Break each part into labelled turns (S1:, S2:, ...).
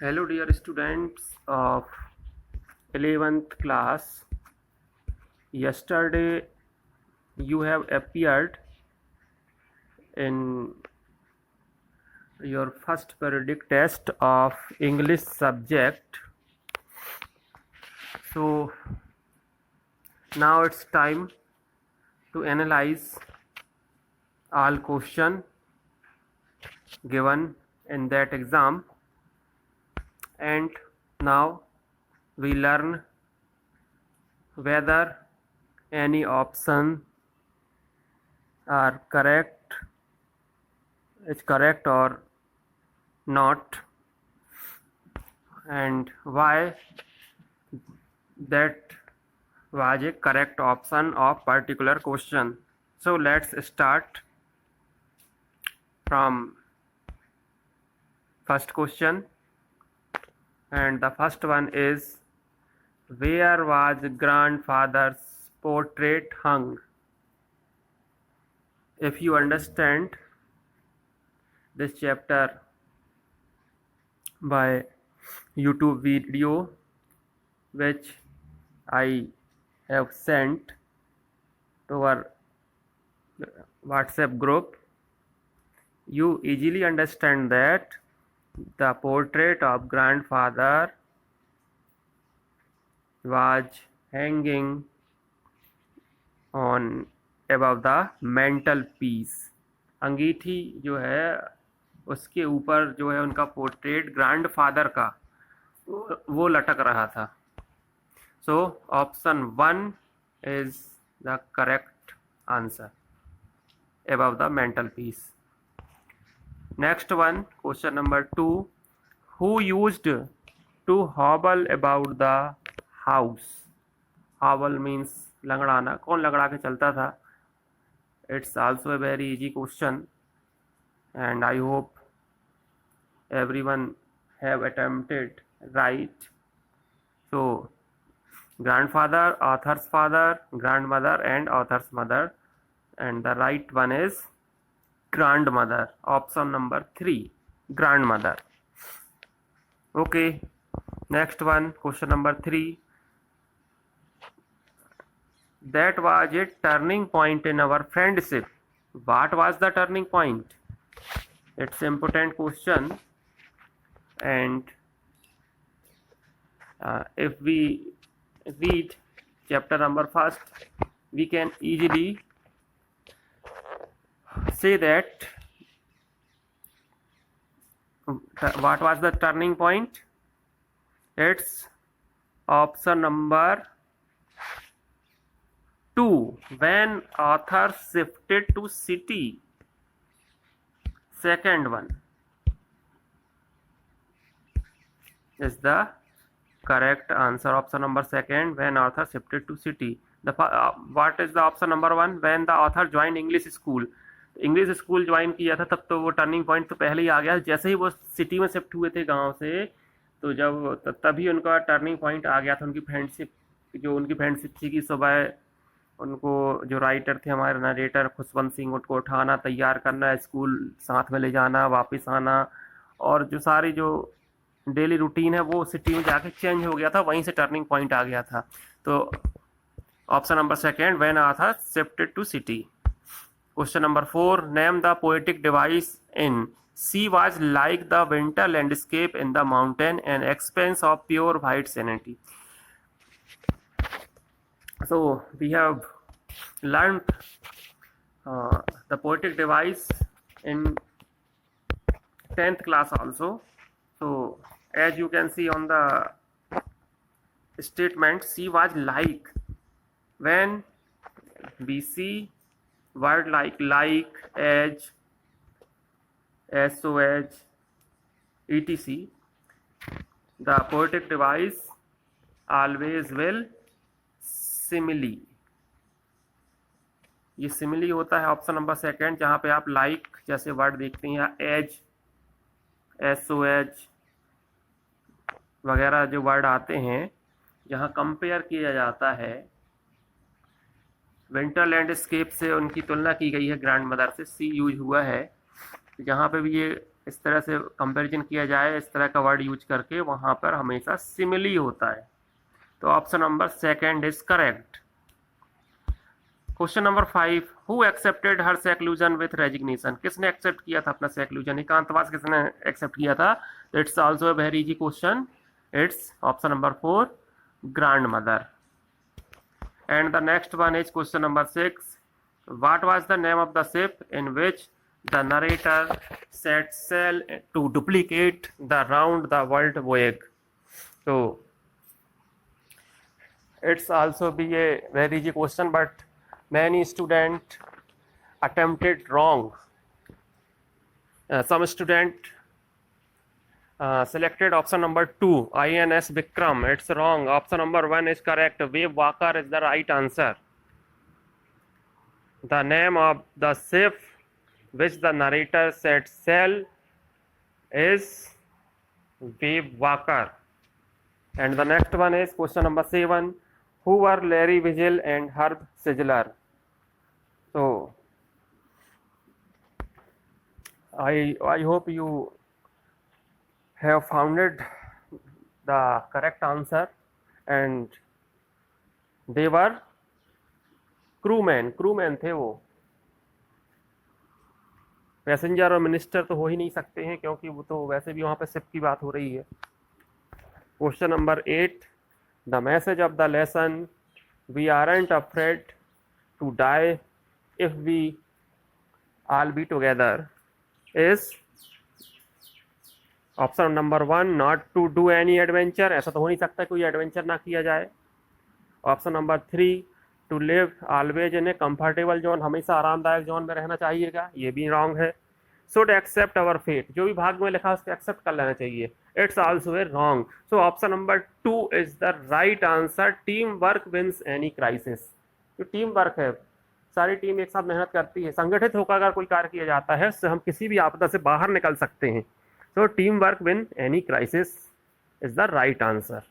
S1: Hello dear students of 11th class. Yesterday you have appeared in your first periodic test of English subject. So now it's time to analyze all question given in that exam, and now we learn whether any option are correct or not, and why that was a correct option of particular question. So let's start from first question, and the first one is, where was grandfather's portrait hung? If you understand this chapter by YouTube video which I have sent to our WhatsApp group, you easily understand that the portrait of grandfather was hanging on above the mantel piece. अंगीठी जो है उसके ऊपर जो है उनका portrait grandfather का वो लटक रहा था. So option 1 is the correct answer, above the mantelpiece. Next one, question number 2. Who used to hobble about the house? Hobble means लंगड़ाना. कौन लंगड़ा के चलता था? It's also a very easy question, and I hope everyone have attempted right. So grandfather, author's father, grandmother and author's mother, and the right one is grandmother. Option number 3, grandmother. Okay, next one, question number 3. That was a turning point in our friendship. What was the turning point? It's important question, and if we read chapter number 1, we can easily say that what was the turning point. It's option number 2, when author shifted to city. Second one is the correct answer. Option number 2, when author shifted to city. What is the option number 1? When the author joined English school. English school join किया था तब तो वो turning point तो पहले ही आ गया. जैसे ही वो सिटी में शिफ्ट हुए थे गांव से, तो जब तभी उनका टर्निंग पॉइंट आ गया था. उनकी फ्रेंडशिप थी कि सुबह उनको जो राइटर थे हमारे नरेटर खुशवंत सिंह, उनको उठाना, तैयार करना, स्कूल साथ में ले जाना, वापस आना, और जो सारी जो डेली रूटीन है वो सिटी में जाके चेंज हो गया था. वहीं से टर्निंग पॉइंट आ गया था. तो option number 2, when Arthur shifted to city. Question number 4, name the poetic device in She was like the winter landscape in the mountain, an expanse of pure white sanity. So we have learned the poetic device in 10th class also. So as you can see on the statement, she was like, when we see word like, as, so as, etc, the poetic device always will simile. ये simile होता है option number 2, जहाँ पे आप like जैसे word देखते हैं, या as, so as वगैरह जो वर्ड आते हैं, जहाँ कंपेयर किया जाता है विंटर लैंडस्केप से, उनकी तुलना की गई है ग्रैंडमदर से, सी यूज हुआ है. जहाँ पे भी ये इस तरह से कंपैरिजन किया जाए, इस तरह का वर्ड यूज करके, वहाँ पर हमेशा सिमिली होता है। तो option number second is correct. Question number 5, who accepted her seclusion with resignation? किसने एक्सेप्ट किया था अपना सेक्लूजन, एकांतवास किसने एक्सेप्ट किया था? It's also a very easy question, it's option number 4, grand mother. And the next one is question number 6, what was the name of the ship in which the narrator set sail to duplicate the round the world voyage? So it's also be a very easy question, but many student attempted wrong. Some student selected option number 2, INS Vikram. It's wrong. Option number 1 is correct. Wave Walker is the right answer. The name of the ship which the narrator set sail is Wave Walker. And the next one is question number 7, who were Larry Vigil and Herb Sigler? So I hope you have found the correct answer, and they were crewman थे वो। Passenger और minister तो हो ही नहीं सकते हैं, क्योंकि वो तो वैसे भी वहाँ पे शिप की बात हो रही है। Question number 8, the message of the lesson, we aren't afraid to die if we all be together, is option number 1, not to do any adventure. ऐसा तो हो नहीं सकता कोई एडवेंचर ना किया जाए। Option number 3, to live always in a comfortable zone, हमेशा आरामदायक जोन में रहना चाहिएगा, ये भी रॉन्ग है। शुड एक्सेप्ट अवर फेट, जो भी भाग में लिखा है उसको एक्सेप्ट कर लेना चाहिए, it's also a wrong. So option number 2 is the right answer, team work wins any crisis. जो टीम वर्क है, सारी टीम एक साथ मेहनत करती है, संगठित होकर अगर कोई कार्य किया जाता है उससे हम किसी भी आपदा से बाहर निकल सकते हैं। So team work win any crisis is the right answer.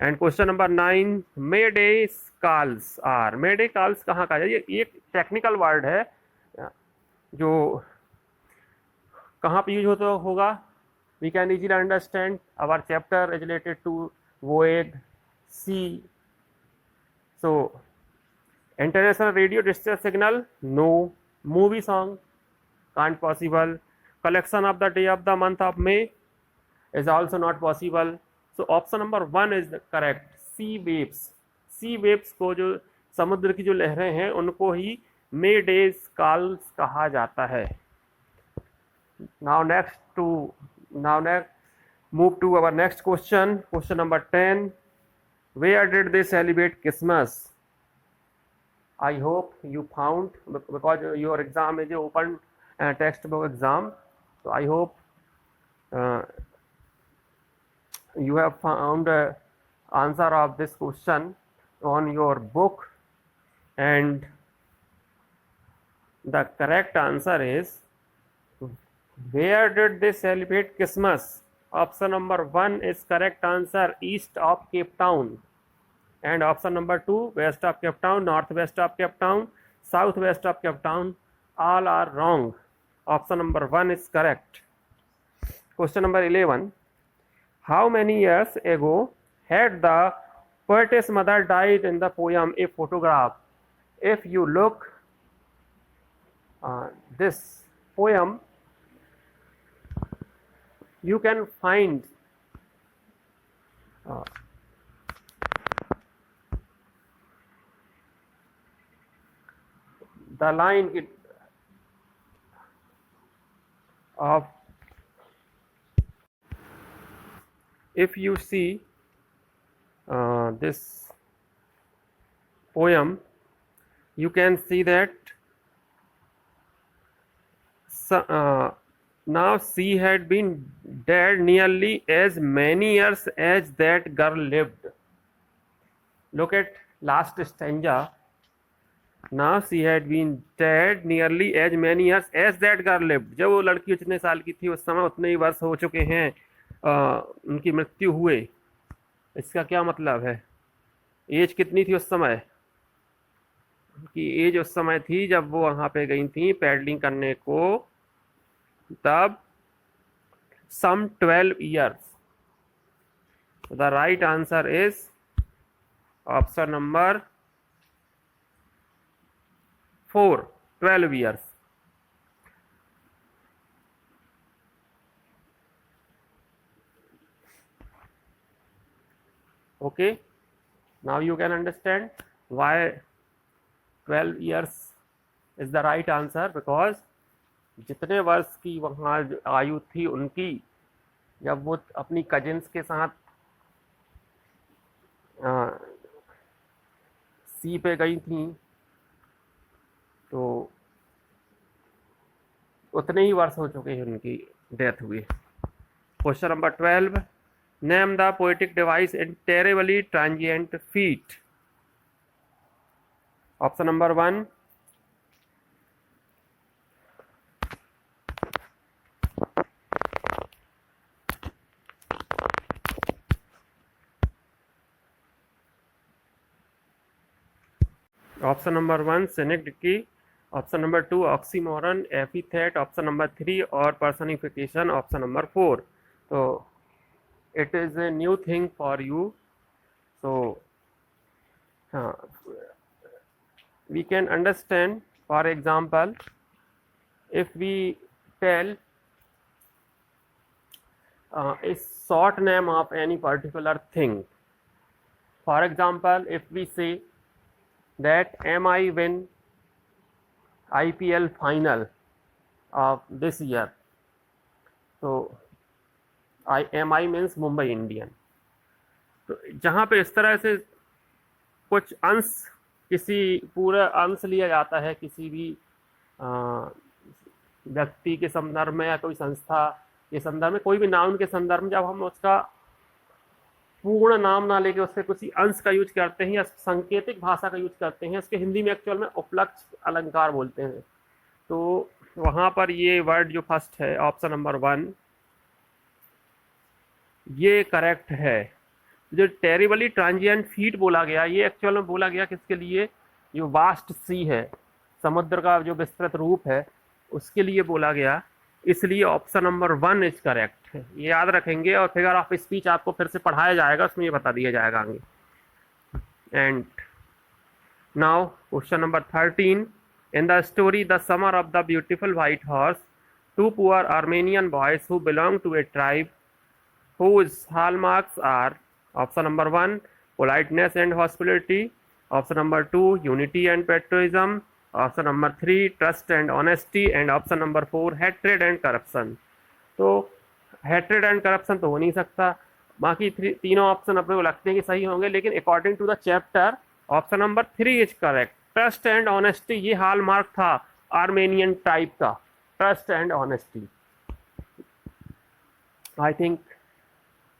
S1: And question number 9, mayday calls are, mayday calls कहाँ का है? ये एक टेक्निकल वर्ड है जो कहाँ पे यूज होता होगा? We can easily understand our chapter is related to voyage sea. So international radio distress signal, no. Movie song, can't possible. Collection of the day of the month of May is also not possible. So option number 1 is correct, sea waves. Sea waves को, जो समुद्र की जो लहरें हैं, उनको ही मे days calls कहा जाता है। now move to our next question number 10, where did they celebrate Christmas? I hope you found, because your exam is open textbook exam, so I hope you have found the answer of this question on your book, and the correct answer is, where did they celebrate Christmas? Option number 1 is correct answer, east of Cape Town. And option number 2, west of Cape Town, northwest of Cape Town, southwest of Cape Town, all are wrong. Option number 1 is correct. Question number 11, how many years ago had the poetess mother died in the poem A Photograph? If you look this poem, you can find the line of, if you see this poem, you can see that now she had been dead nearly as many years as that girl lived. Look at last stanza. Now she had been dead nearly as many years as that girl lived. जब वो लड़की उतने साल की थी उस समय उतने ही वर्ष हो चुके हैं उनकी मृत्यु हुए। इसका क्या मतलब है? एज कितनी थी उस समय? उनकी एज उस समय थी जब वो वहाँ पे गई थी पैडलिंग करने को, तब some 12 years. So the right answer is option number 4, 12 years. Okay, now you can understand why 12 years is the right answer, because जितने वर्ष की वहाँ आयु थी उनकी, जब वो अपनी कजिन्स के साथ सी पे गई थी, तो उतने ही वर्ष हो चुके हैं उनकी डेथ हुई। Question number 12, name the poetic device in terribly transient feet. Option number 1, option number 1 synecdoche, option number 2 oxymoron, epithet, option number 3 और पर्सनिफिकेशन, ऑप्शन नंबर 4। तो it is a new thing for you, so we can understand. For example, if we tell a short name of any particular thing, for example, if we say that MI win IPL final of this year, so MI means Mumbai Indian. तो जहाँ पे इस तरह से कुछ अंश, किसी पूरा अंश लिया जाता है किसी भी व्यक्ति के संदर्भ में या कोई संस्था के संदर्भ में, कोई भी नाउन के संदर्भ में, जब हम उसका पूर्ण नाम ना लेके उसके किसी अंश का यूज करते हैं या सांकेतिक भाषा का यूज करते हैं, इसके हिंदी में एक्चुअल में उपलक्ष्य अलंकार बोलते हैं। तो वहाँ पर ये वर्ड जो फर्स्ट है ऑप्शन नंबर 1, ये करेक्ट है। जो टेरिबली ट्रांजिएंट फीट बोला गया, ये एक्चुअल में बोला गया किसके लिए, जो वास्ट सी है, समुद्र का जो विस्तृत रूप है, उसके लिए बोला गया, इसलिए ऑप्शन नंबर 1 इज करेक्ट है। ये याद रखेंगे और फिगर ऑफ स्पीच आपको फिर से पढ़ाया जाएगा, उसमें ये बता दिया जाएगा आगे। And now question number 13, in the story the summer of the beautiful white horse, 2 poor Armenian boys who belong to a tribe whose hallmarks are option number 1 politeness and hospitality, option number 2 unity and patriotism, option number 3 trust and honesty, and option number 4 hatred and corruption। तो hatred and corruption तो हो नहीं सकता, बाकी तीनों option अपने को लगते हैं कि सही होंगे, लेकिन according to the chapter option number 3 is correct. Trust and honesty, ये हॉलमार्क था आर्मेनियन टाइप का, trust and honesty. I think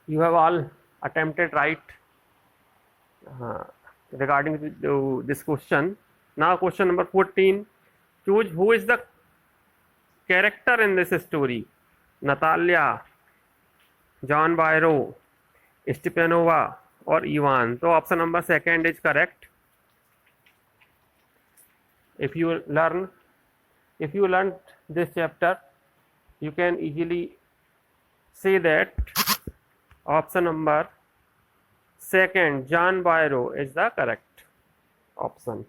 S1: you have all attempted right regarding this question. Now question number 14, choose who is the character in this story, Natalia, John Byro, Stepanova or Ivan। तो option number 2 is correct। if you learn this chapter, you can easily say that option number 2 John Byro is the correct option।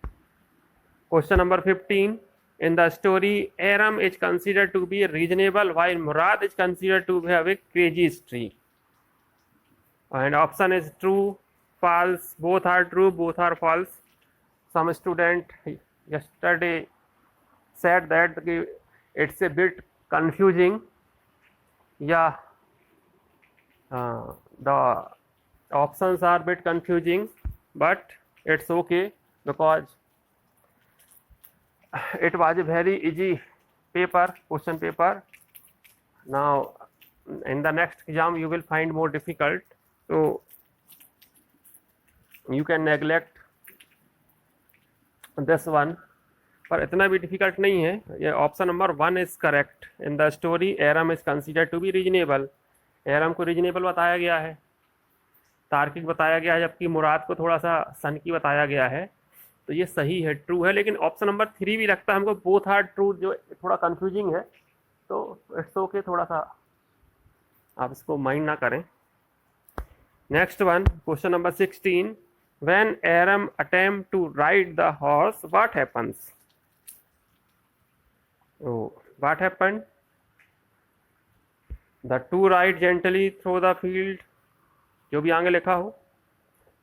S1: Question number 15, in the story Aram is considered to be reasonable while Murad is considered to have a crazy streak, and option is true, false, both are true, both are false। Some student yesterday said that it's a bit confusing, yeah, the options are a bit confusing, but it's okay because it was a very easy question paper। Now in the next exam you will find more difficult, so you can neglect this one, पर इतना भी difficult नहीं है। ये option number 1 is correct. In the story Aram is considered to be reasonable, Aram को reasonable बताया गया है, तार्किक बताया गया है, जबकि मुराद को थोड़ा सा सनकी बताया गया है। तो ये सही है, ट्रू है, लेकिन ऑप्शन नंबर 3 भी लगता है हमको बोथ आर ट्रू, जो थोड़ा कंफ्यूजिंग है, तो इट्स ओके, थोड़ा सा आप इसको माइंड ना करें। Next one, question number 16, when Aram attempt to ride the horse what happens? What happen? The to ride gently through the field, जो भी आगे लिखा हो।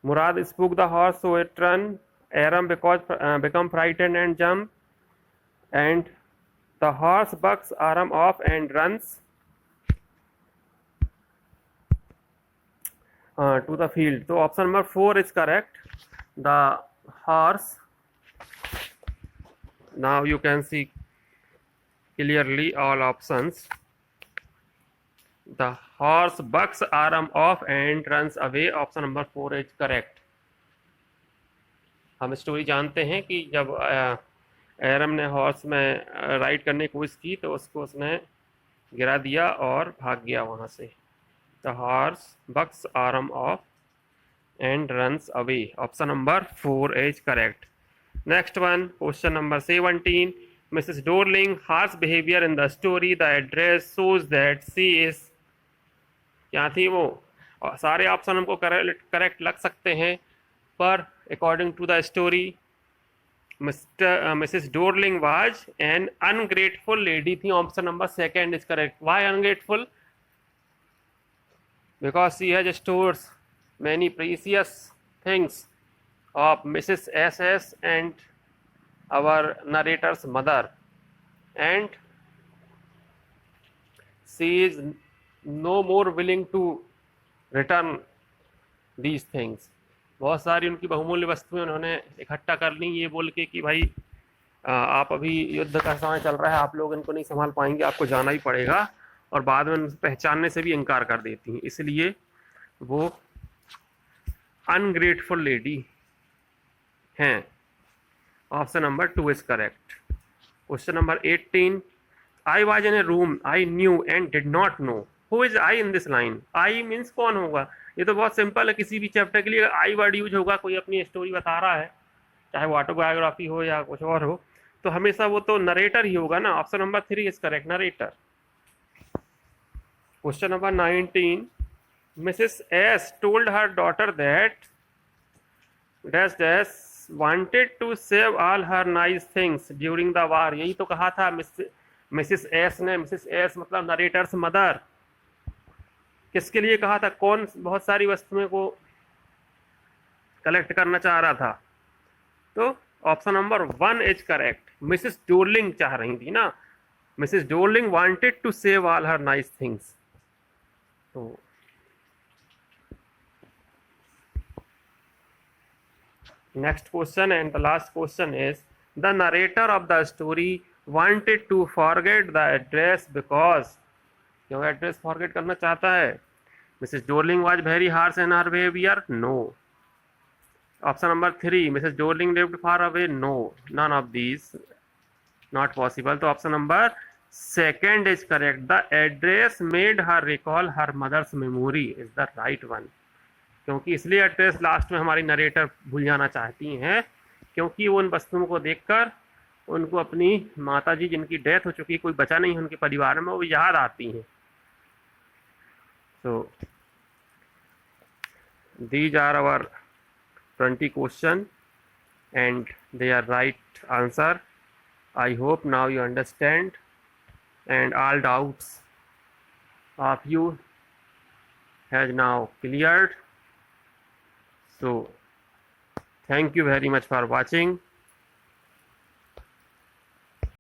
S1: Mourad spook the horse so it run, Aram become frightened and jump, and the horse bucks Aram off and runs to the field. So option number 4 is correct. The horse, now you can see clearly all options. The horse bucks Aram off and runs away. Option number 4 is correct. हम story जानते हैं कि जब एरम ने horse में ride करने की कोशिश की तो उसने गिरा दिया और भाग गया वहाँ से। The horse bucks Aram off and runs away. Option number 4 is correct. Next one, question number 17, Mrs Dorling harsh behaviour in the story, the address shows that she is, क्या थी वो? सारे ऑप्शन हमको करेक्ट लग सकते हैं, पर according to the story Mrs Dorling was an ungrateful lady थी। Option number 2 is correct. Why ungrateful? Because she has stores many precious things of Mrs. SS and our narrator's mother, and she is no more willing to return these things. बहुत सारी उनकी बहुमूल्य वस्तुएं उन्होंने इकट्ठा कर ली, ये बोल के कि भाई आप अभी युद्ध का समय चल रहा है, आप लोग इनको नहीं संभाल पाएंगे, आपको जाना ही पड़ेगा, और बाद में पहचानने से भी इनकार कर देती हैं। इसलिए वो अनग्रेटफुल लेडी हैं। Option number 2 is correct. Question number 18, I was in A room I knew and did not know, who is I in this line? I means कौन होगा? ये तो बहुत सिंपल है, किसी भी चैप्टर के लिए आई वर्ड यूज होगा, कोई अपनी स्टोरी बता रहा है, चाहे वो ऑटोबायोग्राफी हो या कुछ और हो, तो हमेशा वो तो नरेटर ही होगा ना। Option number 3 is correct, narrator. Question number 19, Mrs. S told her daughter that dash wanted to save all her nice things during the war. यही तो कहा था मिसेस एस ने। मिसेस एस मतलब नरेटर्स मदर। किसके लिए कहा था? कौन बहुत सारी वस्तुएं को कलेक्ट करना चाह रहा था? तो option number 1 is correct. Mrs Dorling चाह रही थी ना, Mrs Dorling wanted to save all her nice things. तो next question and the last question is, the narrator of the story wanted to forget the address because, क्यों address forget करना चाहता है? Mrs Dorling was very harsh in her behaviour? No. Option number 3, Mrs Dorling lived far away? No, none of these, not possible. तो option number 2 is correct. The address made her recall her mother's memory is the right one. क्योंकि इसलिए address last में हमारी narrator भूल जाना चाहती हैं, क्योंकि वो उन वस्तुओं को देखकर उनको अपनी माताजी जिनकी डेथ हो चुकी, कोई बचा नहीं है उनके परिवार में, वो याद आती हैं। So these are our 20 question and they are right answer. I hope now you understand and all doubts of you has now cleared. So thank you very much for watching.